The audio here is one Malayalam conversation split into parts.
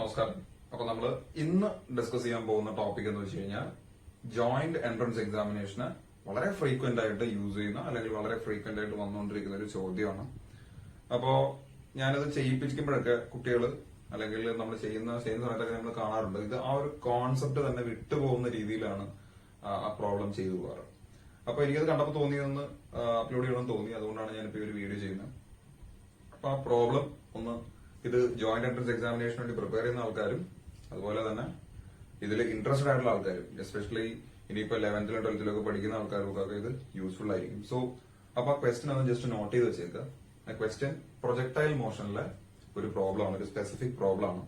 നമസ്കാരം. അപ്പൊ നമ്മൾ ഇന്ന് ഡിസ്കസ് ചെയ്യാൻ പോകുന്ന ടോപ്പിക് എന്ന് വെച്ച് കഴിഞ്ഞാൽ ജോയിന്റ് എൻട്രൻസ് എക്സാമിനേഷന് വളരെ ഫ്രീക്വന്റ് ആയിട്ട് യൂസ് ചെയ്യുന്ന അല്ലെങ്കിൽ വളരെ ഫ്രീക്വന്റ് ആയിട്ട് വന്നുകൊണ്ടിരിക്കുന്ന ഒരു ചോദ്യമാണ്. അപ്പോ ഞാനത് ചെയ്യിപ്പിക്കുമ്പോഴൊക്കെ കുട്ടികൾ അല്ലെങ്കിൽ നമ്മൾ ചെയ്യുന്ന സമയത്തൊക്കെ നമ്മൾ കാണാറുണ്ട്, ഇത് ആ ഒരു കോൺസെപ്റ്റ് തന്നെ വിട്ടുപോകുന്ന രീതിയിലാണ് ആ പ്രോബ്ലം ചെയ്തു പോകാറ്. അപ്പൊ എനിക്കത് കണ്ടപ്പോൾ തോന്നിയതെന്ന് അപ്ലോഡ് ചെയ്യണമെന്ന് തോന്നി, അതുകൊണ്ടാണ് ഞാനിപ്പോ ഒരു വീഡിയോ ചെയ്യുന്നത്. അപ്പൊ ആ പ്രോബ്ലം ഒന്ന്, ഇത് ജോയിന്റ് എൻട്രൻസ് എക്സാമിനേഷന് വേണ്ടി പ്രിപ്പയർ ചെയ്യുന്ന ആൾക്കാരും അതുപോലെ തന്നെ ഇതിൽ ഇൻട്രസ്റ്റഡ് ആയിട്ടുള്ള ആൾക്കാരും, എസ്പെഷ്യലി ഇനിയിപ്പോ 11th 12th ഒക്കെ പഠിക്കുന്ന ആൾക്കാർക്കൊക്കെ ഇത് യൂസ്ഫുൾ ആയിരിക്കും. സോ അപ്പൊ ആ ക്വസ്റ്റ്യൻ ഒന്ന് ജസ്റ്റ് നോട്ട് ചെയ്ത് വെച്ചേക്കുക. ആ ക്വസ്റ്റ്യൻ പ്രൊജക്ടൈൽ മോഷനിലെ ഒരു പ്രോബ്ലം ആണ്, ഒരു സ്പെസിഫിക് പ്രോബ്ലം ആണ്.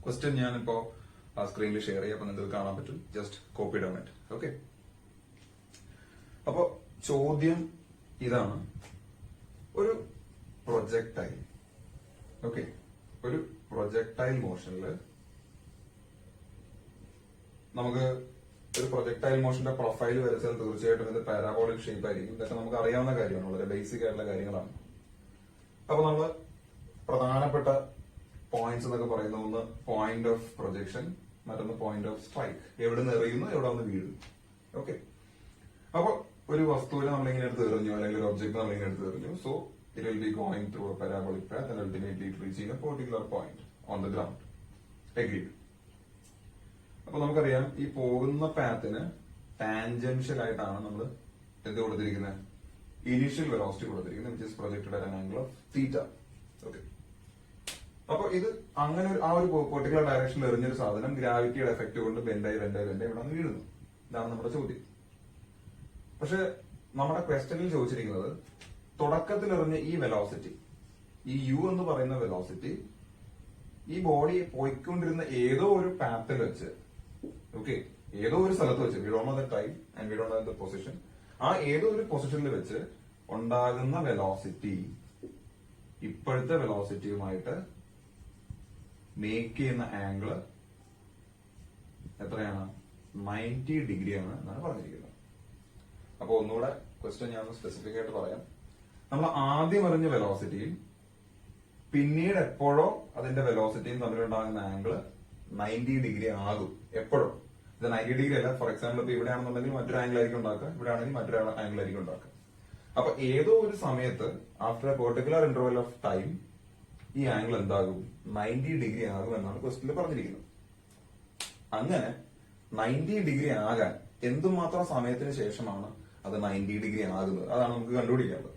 ക്വസ്റ്റ്യൻ ഞാനിപ്പോ ആ സ്ക്രീനിൽ ഷെയർ ചെയ്യാം, അപ്പൊ നിങ്ങൾക്ക് കാണാൻ പറ്റും. Just copy down it. Okay, അപ്പോ ചോദ്യം ഇതാണ്. ഒരു പ്രൊജക്ടൈൽ, ഓക്കെ, ഒരു പ്രൊജക്ടൈൽ മോഷനില് നമുക്ക് ഒരു പ്രൊജക്ടൈൽ മോഷന്റെ പ്രൊഫൈൽ വരച്ചാൽ തീർച്ചയായിട്ടും ഇത് പാരാബോളിക് ഷേപ്പ് ആയിരിക്കും. ഇതൊക്കെ നമുക്ക് അറിയാവുന്ന കാര്യമാണ്, വളരെ ബേസിക് ആയിട്ടുള്ള കാര്യങ്ങളാണ്. അപ്പൊ നമ്മൾ പ്രധാനപ്പെട്ട പോയിന്റ്സ് എന്നൊക്കെ പറയുന്ന ഒന്ന് പോയിന്റ് ഓഫ് പ്രൊജക്ഷൻ, മറ്റൊന്ന് പോയിന്റ് ഓഫ് സ്ട്രൈക്ക്. എവിടെ നിന്ന് എറിയുന്നു, എവിടെ നിന്ന് വീഴുന്നു. ഓക്കെ, അപ്പൊ ഒരു വസ്തുവിനെ നമ്മളിങ്ങനെ എടുത്ത് എറിഞ്ഞു, അല്ലെങ്കിൽ ഒരു ഒബ്ജക്ട് നമ്മളിങ്ങനെ എടുത്ത് എറിഞ്ഞു. So it will be going through a parabolic path and ultimately reaching a particular point on the ground. Agreed. അപ്പൊ നമുക്കറിയാം, ഈ പോകുന്ന പാത്തിന് ടാൻജൻഷ്യൽ ആയിട്ടാണ് നമ്മൾ എന്ത് കൊടുത്തിരിക്കുന്നത്, ഇനീഷ്യൽ വെലോസിറ്റി കൊടുത്തിരിക്കുന്നത്, which is projected at an angle of theta. Okay, അപ്പൊ ഇത് അങ്ങനെ ആ ഒരു പെർട്ടിക്കുലർ ഡയറക്ഷനിൽ എറിഞ്ഞൊരു സാധനം ഗ്രാവിറ്റിയുടെ എഫക്ട് കൊണ്ട് ബെൻഡായി ഇവിടെ നിന്ന് വീഴുന്നു. ഇതാണ് നമ്മുടെ ചോദ്യം. പക്ഷെ നമ്മുടെ ക്വസ്റ്റനിൽ ചോദിച്ചിരിക്കുന്നത്, തുടക്കത്തിൽ എറിഞ്ഞ ഈ വെലോസിറ്റി, ഈ യു എന്ന് പറയുന്ന വെലോസിറ്റി ഈ ബോഡി പോയിക്കൊണ്ടിരുന്ന ഏതോ ഒരു പാത്തിൽ വെച്ച്, ഓക്കെ, ഏതോ ഒരു സ്ഥലത്ത് വെച്ച്, we don't know the time and we don't know the position, ആ ഏതോ ഒരു പൊസിഷനിൽ വെച്ച് ഉണ്ടാകുന്ന വെലോസിറ്റി ഇപ്പോഴത്തെ വെലോസിറ്റിയുമായിട്ട് മേക്ക് ചെയ്യുന്ന ആംഗിള് എത്രയാണ്? 90 ഡിഗ്രിയാണ് എന്നാണ് പറഞ്ഞിരിക്കുന്നത്. അപ്പൊ ഒന്നുകൂടെ ക്വസ്റ്റ്യൻ ഞാൻ സ്പെസിഫിക് ആയിട്ട് പറയാം. നമ്മൾ ആദ്യം അറിഞ്ഞ വെലോസിറ്റിയും പിന്നീട് എപ്പോഴോ അതിന്റെ വെലോസിറ്റിയും തമ്മിലുണ്ടാകുന്ന ആംഗിള് 90 ഡിഗ്രി ആകും. എപ്പോഴോ ഇത് 90 ഡിഗ്രി അല്ല. ഫോർ എക്സാമ്പിൾ ഇപ്പൊ ഇവിടെ ആണെന്നുണ്ടെങ്കിൽ മറ്റൊരു ആംഗിൾ ആയിരിക്കും ഉണ്ടാക്കുക, ഇവിടെ ആണെങ്കിൽ മറ്റൊരു ആംഗിൾ ആയിരിക്കും ഉണ്ടാക്കുക. അപ്പൊ ഏതോ ഒരു സമയത്ത് after A particular interval of time ഈ ആംഗിൾ എന്താകും? 90 ഡിഗ്രി ആകും എന്നാണ് ക്വസ്റ്റ്യനിൽ പറഞ്ഞിരിക്കുന്നത്. അങ്ങനെ 90 ഡിഗ്രി ആകാൻ എന്തുമാത്രം സമയത്തിന് ശേഷമാണ് അത് 90 ഡിഗ്രി ആകുന്നത്? അതാണ് നമുക്ക് കണ്ടുപിടിക്കേണ്ടത്.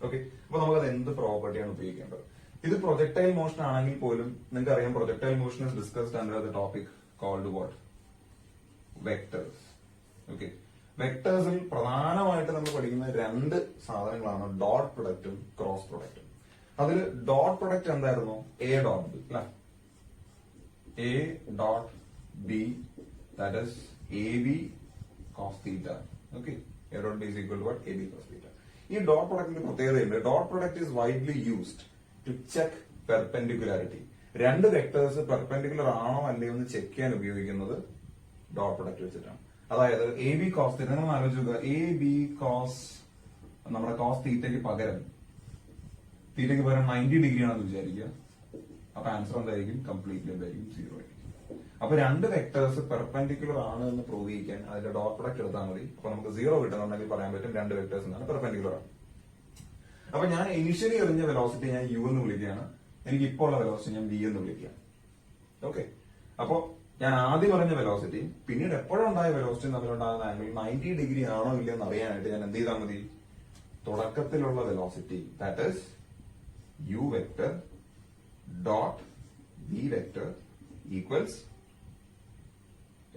ഓക്കെ, അപ്പൊ നമുക്കത് എന്ത് പ്രോപ്പർട്ടിയാണ് ഉപയോഗിക്കേണ്ടത്? ഇത് പ്രൊജക്ടൈൽ മോഷൻ ആണെങ്കിൽ പോലും നിങ്ങൾക്ക് അറിയാം, projectile motion is discussed under the topic called what? Vectors. Okay, വെക്ടേഴ്സിൽ പ്രധാനമായിട്ട് നമ്മൾ പഠിക്കുന്ന രണ്ട് സാധനങ്ങളാണ് ഡോട്ട് പ്രൊഡക്റ്റും ക്രോസ് പ്രൊഡക്റ്റും. അതിൽ ഡോട്ട് പ്രൊഡക്റ്റ് എന്തായിരുന്നു? എ ഡോട്ട് ബി അല്ലെ, A dot B, that is A B cos theta. Okay, A dot B is equal to what? A B cos theta. ഈ ഡോട്ട് പ്രൊഡക്റ്റിന്റെ പ്രത്യേകതയുണ്ട്. Dot product is widely used to check perpendicularity. രണ്ട് വെക്ടേഴ്സ് പെർപെൻഡിക്കുലർ ആണോ അല്ലയോ എന്ന് ചെക്ക് ചെയ്യാൻ ഉപയോഗിക്കുന്നത് ഡോട്ട് പ്രൊഡക്റ്റ് വെച്ചിട്ടാണ്. അതായത് എ ബി കോസ് തീറ്റ, നിങ്ങൾ ആലോചിക്കുക, എ ബി കോസ്, നമ്മുടെ കോസ് തീറ്റയ്ക്ക് പകരം 90 ഡിഗ്രി ആണെന്ന് വിചാരിക്കുക. അപ്പൊ ആൻസർ എന്തായിരിക്കും? കംപ്ലീറ്റ്ലി എന്തായിരിക്കും? 0 ആയിരിക്കും. അപ്പൊ രണ്ട് വെക്ടേഴ്സ് പെർപെൻഡിക്കുലർ ആണ് എന്ന് പ്രൂവ് ചെയ്യാൻ അതിന്റെ ഡോട്ട് പ്രൊഡക്റ്റ് എടുത്താൽ മതി. അപ്പൊ നമുക്ക് 0 കിട്ടുന്നുണ്ടെങ്കിൽ പറയാൻ പറ്റും രണ്ട് വെക്ടേഴ്സ് എന്നാണ് പെർപെൻഡിക്കുലർ ആണ്. അപ്പൊ ഞാൻ ഇനിഷ്യലി എറിഞ്ഞ വെലോസിറ്റി ഞാൻ യു എന്ന് വിളിക്കുകയാണ്, എനിക്ക് ഇപ്പോൾ ഉള്ള വെലോസിറ്റി ഞാൻ വി എന്ന് വിളിക്കുകയാണ്. ഓക്കെ, അപ്പൊ ഞാൻ ആദ്യം പറഞ്ഞ വെലോസിറ്റിയും പിന്നീട് എപ്പോഴും ഉണ്ടായ വെലോസിറ്റിയും തമ്മിലുണ്ടാകുന്ന ആംഗിൾ 90 ഡിഗ്രി ആണോ ഇല്ലയോ എന്ന് അറിയാനായിട്ട് ഞാൻ എന്ത് ചെയ്താൽ മതി? തുടക്കത്തിലുള്ള velocity, that is U vector dot V vector equals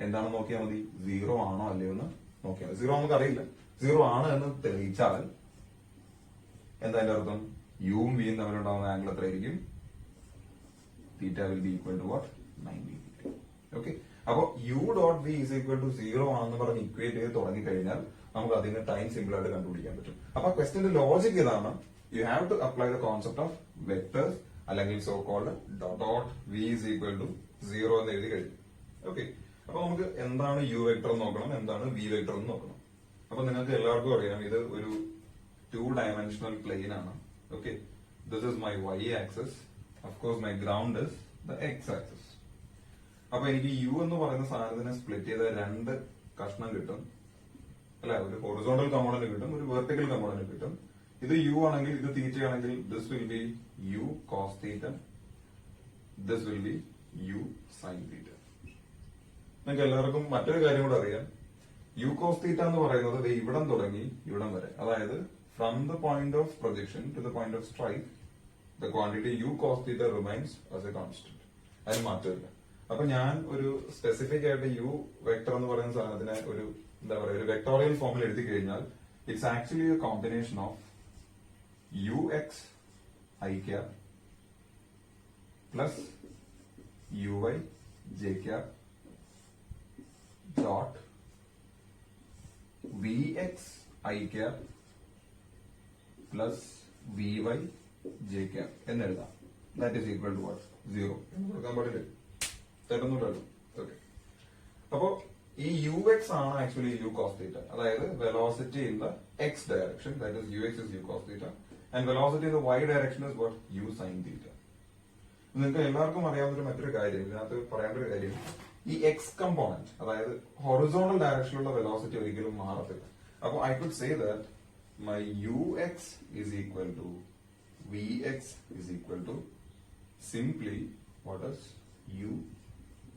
എന്താണെന്ന് നോക്കിയാൽ മതി? 0 ആണോ അല്ലയോ എന്ന് നോക്കിയാൽ മതി. 0 നമുക്ക് അറിയില്ല. 0 ആണ് എന്ന് തെളിയിച്ചാൽ എന്താ അതിന്റെ അർത്ഥം? യുവും വിയും തമ്മിലുണ്ടാകുന്ന ആംഗിൾ എത്രയായിരിക്കും? Theta will be equal to what? 90 degree. Okay, അപ്പൊ U dot V is equal to 0 ആണെന്ന് പറഞ്ഞ് ഇക്വേറ്റ് ചെയ്ത് തുടങ്ങിക്കഴിഞ്ഞാൽ നമുക്ക് അതിന് ടൈം സിമ്പിൾ ആയിട്ട് കണ്ടുപിടിക്കാൻ പറ്റും. അപ്പൊ ക്വസ്റ്റ്യന്റെ ലോജിക് ഇതാണ്. You have to apply the concept of vectors, അല്ലെങ്കിൽ so called dot V is equal to 0 എന്ന് എഴുതി കഴിഞ്ഞു. ഓക്കെ, അപ്പൊ നമുക്ക് എന്താണ് യു വെക്ടർ എന്ന് നോക്കണം, എന്താണ് വി വെക്ടർ എന്ന് നോക്കണം. അപ്പൊ നിങ്ങൾക്ക് എല്ലാവർക്കും അറിയാം, ഇത് ഒരു 2-dimensional plane ആണ്. Okay, this is my y axis. Of course, my ground is the X axis. അപ്പൊ എനിക്ക് യു എന്ന് പറയുന്ന സാധനത്തിനെ സ്പ്ലിറ്റ് ചെയ്ത രണ്ട് കഷ്ണം കിട്ടും അല്ലെ, ഒരു ഹൊറിസോണ്ടൽ കമ്പോണന്റ് കിട്ടും, ഒരു വെർട്ടിക്കൽ കമ്പോണന്റ് കിട്ടും. ഇത് യു ആണെങ്കിൽ ഇത് തീറ്റ ആണെങ്കിൽ this will be u cos theta, this will be u sine theta. നിങ്ങൾക്ക് എല്ലാവർക്കും മറ്റൊരു കാര്യം കൂടെ അറിയാം, യു കോസ് തീറ്റ എന്ന് പറയുന്നത് ദേ ഇവിടം തുടങ്ങി ഇവിടം വരെ, അതായത് from the point of projection to the point of strike the quantity u cos theta remains as a constant, അതിന് മാറ്റമില്ല. അപ്പൊ ഞാൻ ഒരു സ്പെസിഫിക് ആയിട്ട് യു വെക്ടർ എന്ന് പറയുന്ന സാധനത്തിനെ ഒരു എന്താ പറയുക, ഒരു വെക്ടോറിയൽ ഫോമിൽ എഴുതി കഴിഞ്ഞാൽ it's actually a combination of U X I cap plus U Y J cap dot V X I cap plus V Y J cap എന്നെഴുതാം. That is equal to what, 0 എന്ന് കൊടുക്കാൻ പാടില്ല, തെറ്റൊന്നുമില്ലല്ലോ. ഓക്കെ, അപ്പോ ഈ യു എക്സ് ആണ് ആക്ച്വലി യു കോസ് തീറ്റ, അതായത് velocity in the X direction, that is U X is U cos theta, and velocity in the Y direction is what, u sine theta. നിങ്ങൾക്ക് എല്ലാവർക്കും അറിയാവുന്ന മറ്റൊരു കാര്യം, ഇതിനകത്ത് പറയേണ്ട ഒരു കാര്യം, ഈ എക്സ് കമ്പോണന്റ് അതായത് ഹൊറിസോണ്ടൽ ഡയറക്ഷനിലുള്ള വെലോസിറ്റി ഒരിക്കലും മാറത്തില്ല. അപ്പൊ I could say that my u X is equal to V x is equal to simply what is U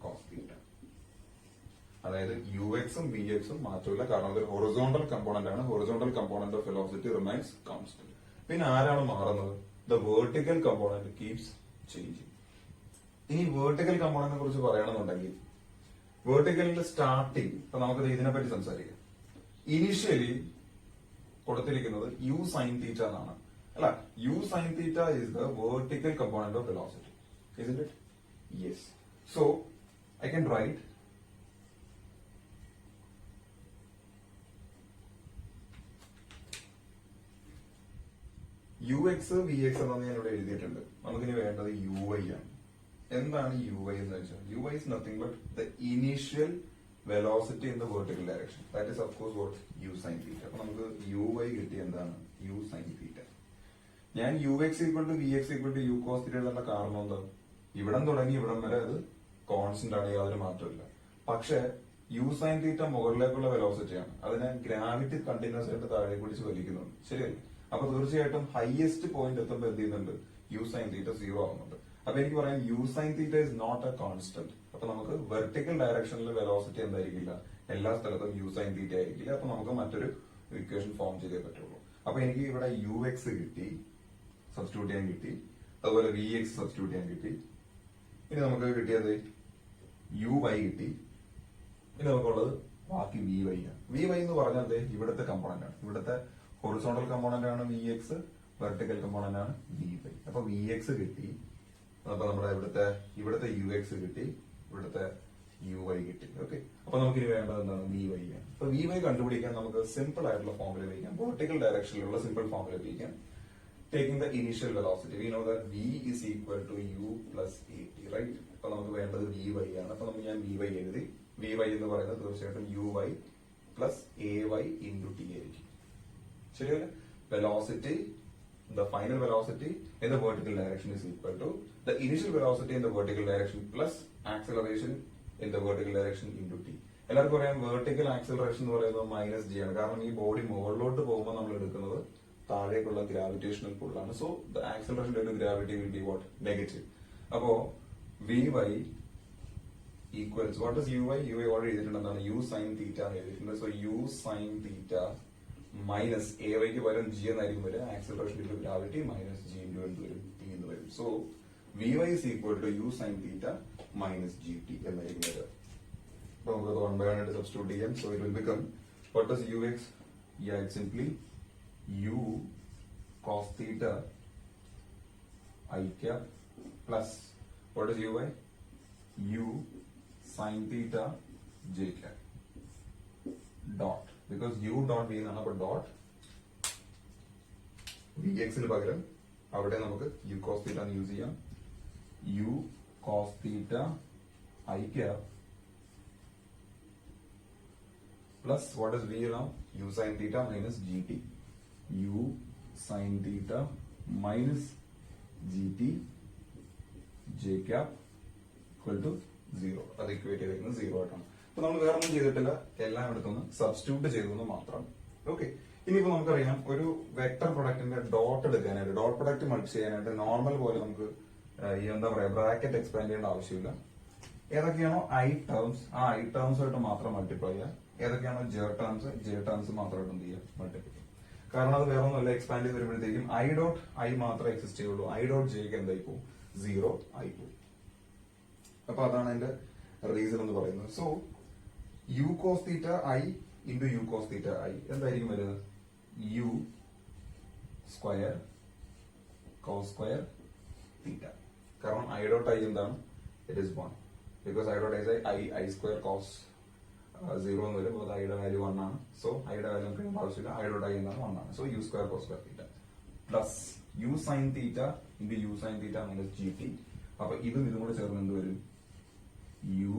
cos theta. അതായത് യു എക്സും വി എക്സും മാറ്റമില്ല, കാരണം അതൊരു ഹൊറിസോണ്ടൽ കമ്പോണന്റ് ആണ്. Horizontal component of velocity remains constant. പിന്നെ ആരാണ് മാറുന്നത്? The vertical component keeps changing. ഇനി വെർട്ടിക്കൽ കമ്പോണന്റിനെ കുറിച്ച് പറയണമെന്നുണ്ടെങ്കിൽ വെർട്ടിക്കലിന്റെ സ്റ്റാർട്ടിങ്, ഇപ്പൊ നമുക്ക് ഇതിനെ പറ്റി സംസാരിക്കാം. ഇനിഷ്യലി കൊടുത്തിരിക്കുന്നത് യു സൈൻ തീറ്റ എന്നാണ്, അല്ല, u sine theta is the vertical component of velocity, isn't it? Yes. So I can write u x v x എന്നാണ് ഞാൻ ഇവിടെ എഴുതിയിട്ടുണ്ട്. നമുക്കിനി വേണ്ടത് യു വൈ ആണ്. എന്താണ് യു വൈ എന്ന് വെച്ചാൽ, u y is nothing but the initial velocity in the vertical direction, that is of course what, u sine theta. അപ്പൊ നമുക്ക് യു വൈ കിട്ടി എന്താണ്, യു സൈൻ തീറ്റ. ഞാൻ U X equal to V X equal to U cos theta എഴുതേണ്ട കാരണം എന്താ, ഇവിടം തുടങ്ങി ഇവിടം വരെ അത് കോൺസ്റ്റന്റ് ആണ്, യാതൊരു മാറ്റമില്ല. പക്ഷെ യു സൈൻ തീറ്റ മുകളിലേക്കുള്ള വെലോസിറ്റി ആണ്, അതിനെ ഗ്രാവിറ്റി കണ്ടിന്യൂസ് ആയിട്ട് താഴെ പിടിച്ച് വലിക്കുന്നുണ്ട്, ശരിയല്ലേ? അപ്പൊ തീർച്ചയായിട്ടും ഹയസ്റ്റ് പോയിന്റ് എത്തുമ്പോൾ എന്ത് ചെയ്യുന്നുണ്ട്, യു സൈൻ തീറ്റ 0 ആവുന്നുണ്ട്. അപ്പൊ എനിക്ക് പറയാം u sine theta is not a constant. അപ്പൊ നമുക്ക് വെർട്ടിക്കൽ ഡയറക്ഷനിൽ വെലോസിറ്റി എന്തായിരിക്കില്ല, എല്ലാ സ്ഥലത്തും യു സൈൻ തീറ്റ ആയിരിക്കില്ല. അപ്പൊ നമുക്ക് മറ്റൊരു ഇക്വേഷൻ ഫോം ചെയ്തേ പറ്റുള്ളൂ. അപ്പൊ എനിക്ക് ഇവിടെ യു എക്സ് കിട്ടി, സബ്സ്റ്റിറ്റ്യൂട്ട് ചെയ്യാൻ കിട്ടി, അതുപോലെ വി എക്സ് സബ്സ്റ്റിറ്റ്യൂട്ട് ചെയ്യാൻ കിട്ടി. ഇനി നമുക്ക് കിട്ടിയത് യു വൈ കിട്ടി. ഇനി നമുക്കുള്ളത് ബാക്കി വി വൈ ആണ്. വി വൈ എന്ന് പറഞ്ഞാൽ ഇവിടുത്തെ കമ്പോണന്റ് ആണ്, ഇവിടുത്തെ ഹൊറിസോണ്ടൽ കമ്പോണന്റ് ആണ് വി എക്സ്, വെർട്ടിക്കൽ കമ്പോണന്റ് ആണ് വി വൈ. അപ്പൊ വി എക്സ് കിട്ടി, അപ്പൊ നമ്മുടെ ഇവിടുത്തെ യു എക്സ് കിട്ടി, ഇവിടുത്തെ യു വൈ കിട്ടി. ഓക്കെ, അപ്പൊ നമുക്കിനി വേണ്ടത് എന്താണ്, വി വൈ ആണ്. അപ്പൊ വി വൈ കണ്ടുപിടിക്കാൻ നമുക്ക് സിമ്പിൾ ആയിട്ടുള്ള ഫോമുല ഉപയോഗിക്കാം, വെർട്ടിക്കൽ ഡയറക്ഷനിലുള്ള സിമ്പിൾ ഫോമുല ഉപയോഗിക്കാം. Taking the initial velocity, we know that v is equal to u plus at, right? അപ്പൊ നമുക്ക് വേണ്ടത് vy ആണ്. അപ്പൊ ഞാൻ vy എഴുതി. vy എന്ന് പറയുന്നത് തീർച്ചയായിട്ടും uy plus ay into t ആയിരിക്കും, ശരിയല്ലേ? Velocity, the final velocity in the vertical direction is equal to the initial velocity in the vertical direction plus acceleration in the vertical direction into t. എല്ലാവർക്കും പറയാം വെർട്ടിക്കൽ ആക്സിലറേഷൻ എന്ന് പറയുന്നത് മൈനസ് ജി ആണ്, കാരണം ഈ ബോഡി മുകളിലോട്ട് പോകുമ്പോൾ നമ്മൾ എടുക്കുന്നത് താഴേക്കുള്ള ഗ്രാവിറ്റേഷണൽ പുള്ളാണ്. So the acceleration due to gravity will be what, negative. അപ്പോ V Y equals what is U Y, U Y already എഴുതിയിട്ടുണ്ട്, എന്താണ് യു സൈൻ തീറ്റ എഴുതിയിട്ടുണ്ട്. So U sine theta minus A വൈക്ക് പകരം ജി എന്നായിരിക്കും വരിക, acceleration due to gravity minus G into എന്ത് വരും, ടി എന്ന് വരും. So V Y is equal to U sine theta minus G T എന്നായിരിക്കും വരിക. അപ്പൊ നമുക്ക് 1/1 ആയിട്ട് സബ്സ്റ്റിറ്റ്യൂട്ട് ചെയ്യാം. So it will become what is u x, yeah, it's simply u cos theta I cap plus what is uy, u sin theta j cap dot, because u dot v എന്നാണ്, അപ്പോൾ dot vx ന് പകരം അവിടെ നമുക്ക് u cos theta യൂസ് ചെയ്യാം. u cos theta I cap plus what is v now, u sin theta minus gt, u sin theta minus gt j cap equal to 0. അത് ഇക്വേറ്റ് ചെയ്തിരിക്കുന്നത് 0 ആയിട്ടാണ്. അപ്പൊ നമ്മൾ വേറെ ഒന്നും ചെയ്തിട്ടില്ല, എല്ലാം എടുത്തൊന്ന് സബ്സ്റ്റിറ്റ്യൂട്ട് ചെയ്തു മാത്രം. ഓക്കെ, ഇനിയിപ്പോ നമുക്കറിയാം ഒരു വെക്ടർ പ്രൊഡക്റ്റിന്റെ ഡോട്ട് എടുക്കാനായിട്ട്, ഡോട്ട് പ്രൊഡക്റ്റ് മൾട്ടി ചെയ്യാനായിട്ട് നോർമൽ പോലെ നമുക്ക് ഈ എന്താ പറയാ ബ്രാക്കറ്റ് എക്സ്പാൻഡ് ചെയ്യേണ്ട ആവശ്യമില്ല. ഏതൊക്കെയാണോ ഐ ടേംസ്, ആ ഐ ടേംസ് ആയിട്ട് മാത്രം മൾട്ടിപ്ലൈ ചെയ്യുക. ഏതൊക്കെയാണോ ജെ ടേംസ് മാത്രമായിട്ട് എന്ത് ചെയ്യുക, മൾട്ടിപ്ലൈ ചെയ്യുക. കാരണം അത് വേറെ ഒന്നുമല്ല, എക്സ്പാൻഡ് ചെയ്ത് വരുമ്പോഴത്തേക്കും ഐ ഡോട്ട് ഐ മാത്രമേ എക്സിസ്റ്റ് ചെയ്യുള്ളൂ. ഐ ഡോട്ട് ജെക്ക് എന്തായി പോകും, 0 ആയി പോകും. അപ്പൊ അതാണ് അതിന്റെ റീസൺ എന്ന് പറയുന്നത്. So u cos theta i into u cos theta i എന്തായിരിക്കും വരുന്നത്, u square cos square theta. കാരണം ഐ ഡോട്ട് ഐ എന്താണ്, it is 1. Because i dot i square cos 0 എന്ന് വരും. അത് ഐയുടെ വാല്യൂ 1 ആണ്. സോ ഐയുടെ വാല്യൂ നമുക്ക് ആവശ്യമില്ല. ഐ ഡോട്ട് ഐ എന്താണ് 1 ആണ്. So u square cos square theta plus u sine theta into u sine theta minus G t. അപ്പൊ ഇതും കൂടെ ചേർന്ന് എന്ത് വരും, u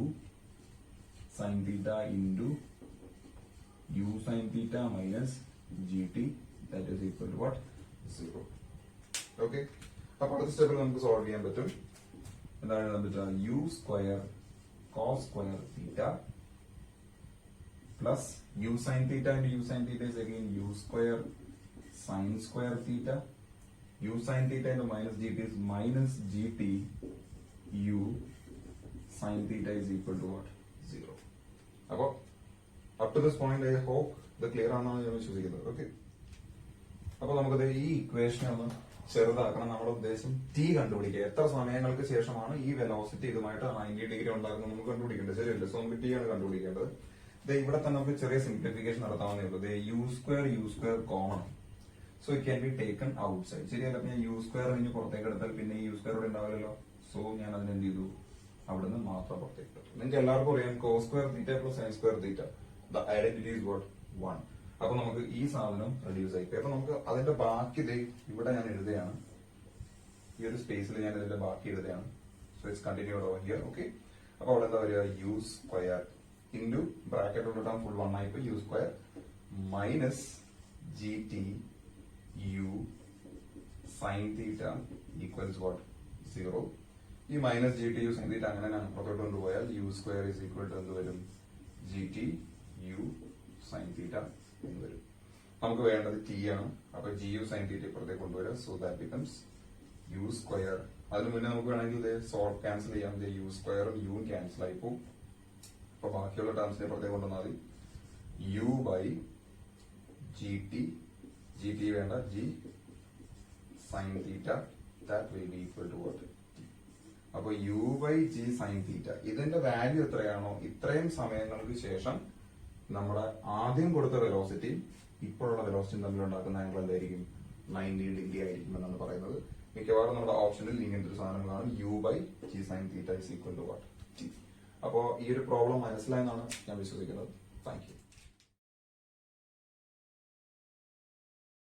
sine theta into u sine theta minus G t that is equal to what, 0. Okay, അപ്പൊ അടുത്ത സ്റ്റെപ്പിൽ നമുക്ക് സോൾവ് ചെയ്യാൻ പറ്റും. എന്താണ് എഴുതാൻ പറ്റുക, u square cos square theta plus u sine theta into u sine theta is again u square sine square theta. U sine theta into minus G t is minus G t u sine theta is equal to what, 0. അപ്പൊ up to this point I hope ഇത് ക്ലിയർ ആണെന്നാണ് ഞാൻ വിശ്വസിക്കുന്നത്. ഓക്കെ, അപ്പൊ നമുക്കത് ഈ ഇക്വേഷനെ ഒന്ന് ചെറുതാക്കണം. നമ്മുടെ ഉദ്ദേശം ടി കണ്ടുപിടിക്കുക. എത്ര സമയങ്ങൾക്ക് ശേഷമാണ് ഈ വെലോസിറ്റി ഇതുമായിട്ട് 90 ഡിഗ്രി ഉണ്ടാകുന്നത് നമുക്ക് കണ്ടുപിടിക്കേണ്ടത്, ശരിയല്ലേ? സോ നമുക്ക് ടി ആണ് കണ്ടുപിടിക്കേണ്ടത്. ഇവിടെ തന്നെ നമുക്ക് ചെറിയ സിംപ്ലിഫിക്കേഷൻ നടത്താവുന്നേ ഉള്ളൂ. U square common, so it can be taken outside, ശരിയല്ല? അപ്പൊ ഞാൻ യു സ്ക്വയർ കഴിഞ്ഞ് പുറത്തേക്ക് എടുത്താൽ പിന്നെ യു സ്ക്വയർ ഇവിടെ ഉണ്ടാവില്ലല്ലോ. സോ ഞാൻ അതിന് എന്ത് ചെയ്തു, അവിടുന്ന് മാത്രം പുറത്തേക്ക് എടുത്തു. നിങ്ങൾക്ക് എല്ലാവർക്കും അറിയാം cos square theta plus sine square theta, the identity is what, 1. അപ്പൊ നമുക്ക് ഈ സാധനം റെഡ്യൂസ് ആയിപ്പോയി. അപ്പൊ നമുക്ക് അതിന്റെ ബാക്കി ഇവിടെ ഞാൻ എഴുതുകയാണ്, ഈ ഒരു സ്പേസിൽ ഞാൻ ഇതിന്റെ ബാക്കി എഴുതുകയാണ്. So it's continued over here. Okay, അപ്പൊ അവിടെ എന്താ വരിക, യു സ്ക്വയർ ഇൻറ്റു ബ്രാക്കറ്റ് കൊണ്ടിട്ടാൽ ഫുൾ 1 ആയിപ്പോയി, u square minus G t u sine theta equals what, 0. ഈ minus G t u sine theta അങ്ങനെ പുറത്തോട്ട് കൊണ്ടുപോയാൽ u square is equal to എന്ത് വരും, g t u sine theta എന്ന് വരും. നമുക്ക് വേണ്ടത് ടി ആണ്. അപ്പൊ ജി യു സൈൻ തീറ്റ ഇപ്പുറത്തേക്ക് കൊണ്ടുവരാം. So that becomes u square. അതിന് മുന്നേ നമുക്ക് വേണമെങ്കിൽ സോൾവ് ക്യാൻസൽ ചെയ്യാം. യു സ്ക്വയറും യുവും ക്യാൻസൽ ആയി പോകും. അപ്പൊ ബാക്കിയുള്ള ടേംസിനെ പുറത്തേക്ക് കൊണ്ടുവന്നാൽ മതി. യു ബൈ ജി ടി വേണ്ട, g sine theta that will be equal to what, t. അപ്പൊ u by g sine theta ഇതിന്റെ വാല്യൂ എത്രയാണോ ഇത്രയും സമയങ്ങൾക്ക് ശേഷം നമ്മുടെ ആദ്യം കൊടുത്ത വെലോസിറ്റി ഇപ്പോഴുള്ള വെലോസിറ്റി തമ്മിൽ ഉണ്ടാക്കുന്ന ആംഗിൾ എന്തായിരിക്കും, 90 ഡിഗ്രി ആയിരിക്കും എന്നാണ് പറയുന്നത്. മിക്കവാറും നമ്മുടെ ഓപ്ഷനിൽ ഇങ്ങനത്തെ ഒരു സാധനം കാണും, u by g sine theta is equal to what, t. അപ്പോ ഈ ഒരു പ്രോബ്ലം മനസ്സിലായെന്നാണ് ഞാൻ വിശ്വസിക്കുന്നത്. Thank U.